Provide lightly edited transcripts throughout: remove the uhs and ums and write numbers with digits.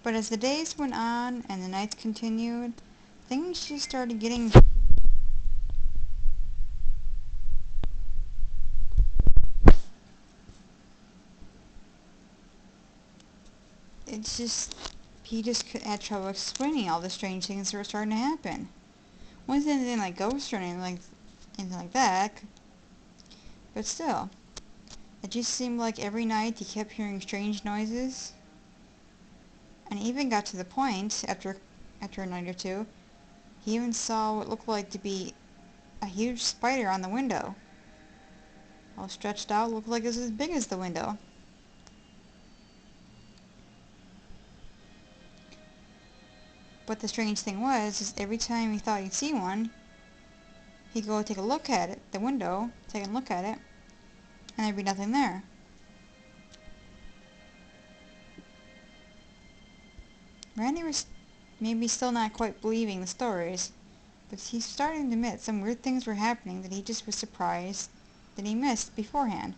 But as the days went on and the nights continued, things just started getting... It's just... He just had trouble explaining all the strange things that were starting to happen. Wasn't anything like ghosts or anything like that, but still. It just seemed like every night he kept hearing strange noises. And it even got to the point, after a night or two, he even saw what looked like to be a huge spider on the window. All stretched out, looked like it was as big as the window. But the strange thing was, is every time he thought he'd see one, he'd go take a look at it, the window, take a look at it, and there'd be nothing there. Randy was maybe still not quite believing the stories, but he's starting to admit some weird things were happening that he just was surprised that he missed beforehand.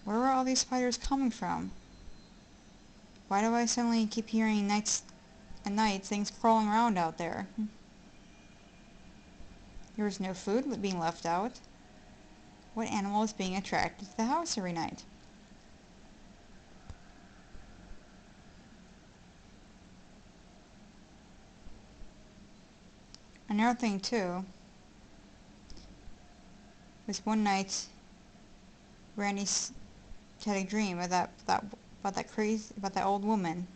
Where were all these spiders coming from? Why do I suddenly keep hearing nights things crawling around out there? There was no food being left out. What animal is being attracted to the house every night? Another thing too was one night Randy had a dream about that old woman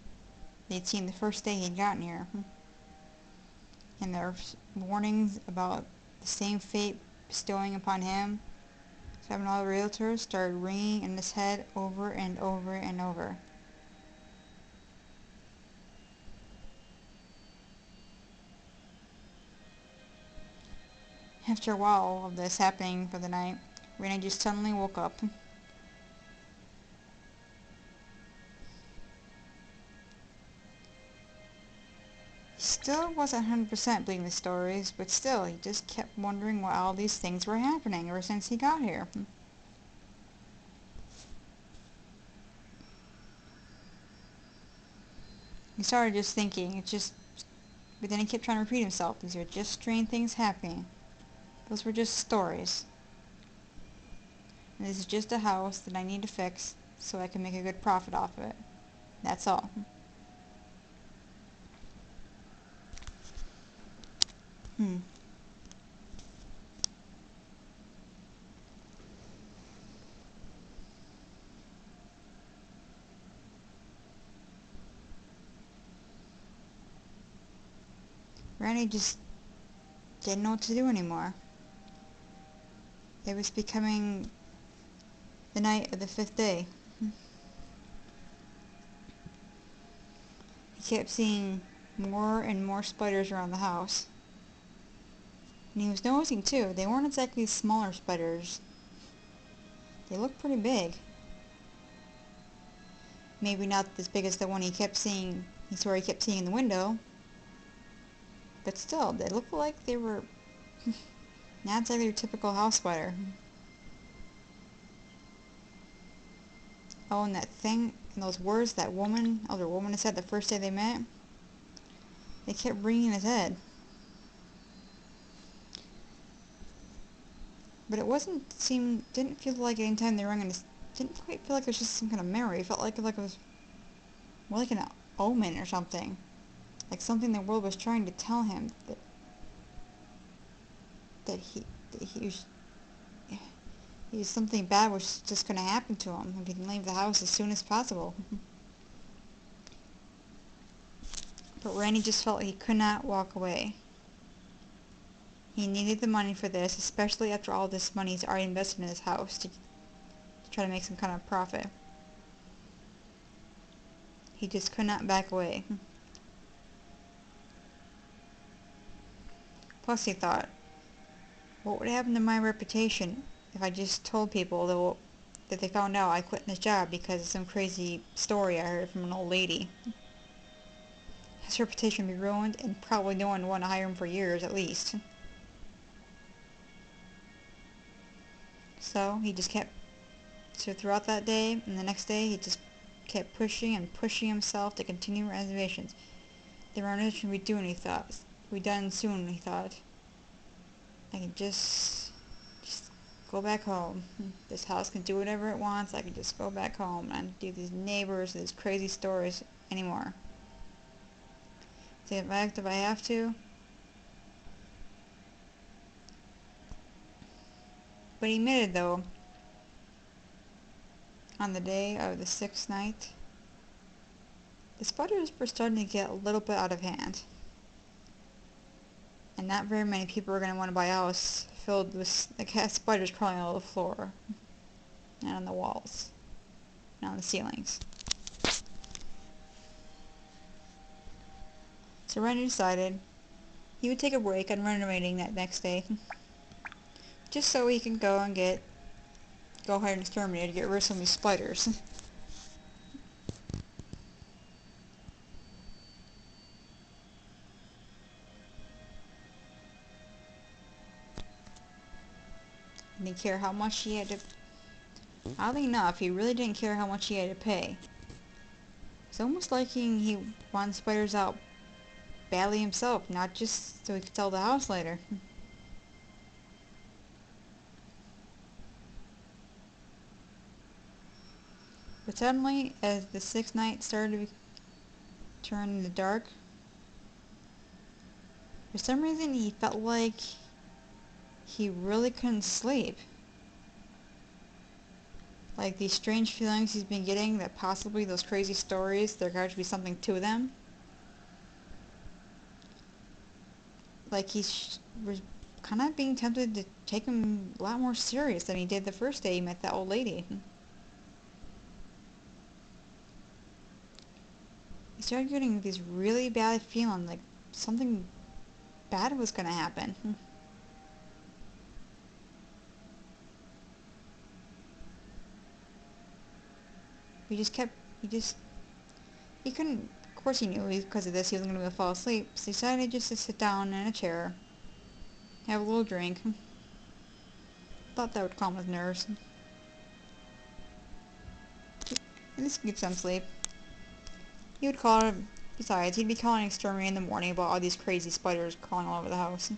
they'd seen the first day he'd gotten here. And there were warnings about the same fate bestowing upon him. So having all the realtors started ringing in his head over and over and over. After a while of this happening for the night, Randy just suddenly woke up. He still wasn't 100% believing the stories, but still, he just kept wondering why all these things were happening ever since he got here. He started just thinking, but then he kept trying to repeat himself. These are just strange things happening. Those were just stories. And this is just a house that I need to fix so I can make a good profit off of it. That's all. Randy just didn't know what to do anymore. It was becoming the night of the 5th day. He kept seeing more and more spiders around the house. And he was noticing too, they weren't exactly smaller spiders. They looked pretty big. Maybe not as big as the one he kept seeing in the window. But still, they looked like they were not exactly your typical house spider. Oh, and that thing, and those words that older woman had said the first day they met, they kept ringing in his head. But it didn't feel like any time they rang in his, didn't quite feel like it was just some kind of memory. It felt like it was more like an omen or something. Like something the world was trying to tell him that something bad was just going to happen to him if he didn't leave the house as soon as possible. But Randy just felt he could not walk away. He needed the money for this, especially after all this money he's already invested in his house to try to make some kind of profit. He just could not back away. Plus he thought, what would happen to my reputation if I just told people that they found out I quit this job because of some crazy story I heard from an old lady? His reputation would be ruined, and probably no one would want to hire him for years at least. So he just kept, so throughout that day and the next day, he just kept pushing and pushing himself to continue reservations. The renovation would be done, he thought. Be done soon, he thought. I can just go back home. This house can do whatever it wants. I can just go back home and do these neighbors, these crazy stories anymore. In fact, if I have to. But he admitted, though, on the day of the sixth night, the spiders were starting to get a little bit out of hand. And not very many people are going to want to buy a house filled with spiders crawling all over the floor, and on the walls, and on the ceilings. So Randy decided he would take a break on renovating that next day, just so he can go ahead and exterminate to get rid of some of these spiders. He didn't care how much he had to... Oddly enough, he really didn't care how much he had to pay. It's almost like he wanted spiders out badly himself, not just so he could sell the house later. But suddenly, as the sixth night started to turn in the dark, for some reason he felt like he really couldn't sleep. Like these strange feelings he's been getting, that possibly those crazy stories, there got to be something to them. Like he was kind of being tempted to take him a lot more serious than he did the first day he met that old lady. He started getting these really bad feelings, like something bad was going to happen. He couldn't, of course he knew because of this he wasn't going to be able to fall asleep, so he decided just to sit down in a chair, have a little drink. Thought that would calm his nerves. And just get some sleep. He would call it, besides, he'd be calling exterminator in the morning about all these crazy spiders crawling all over the house.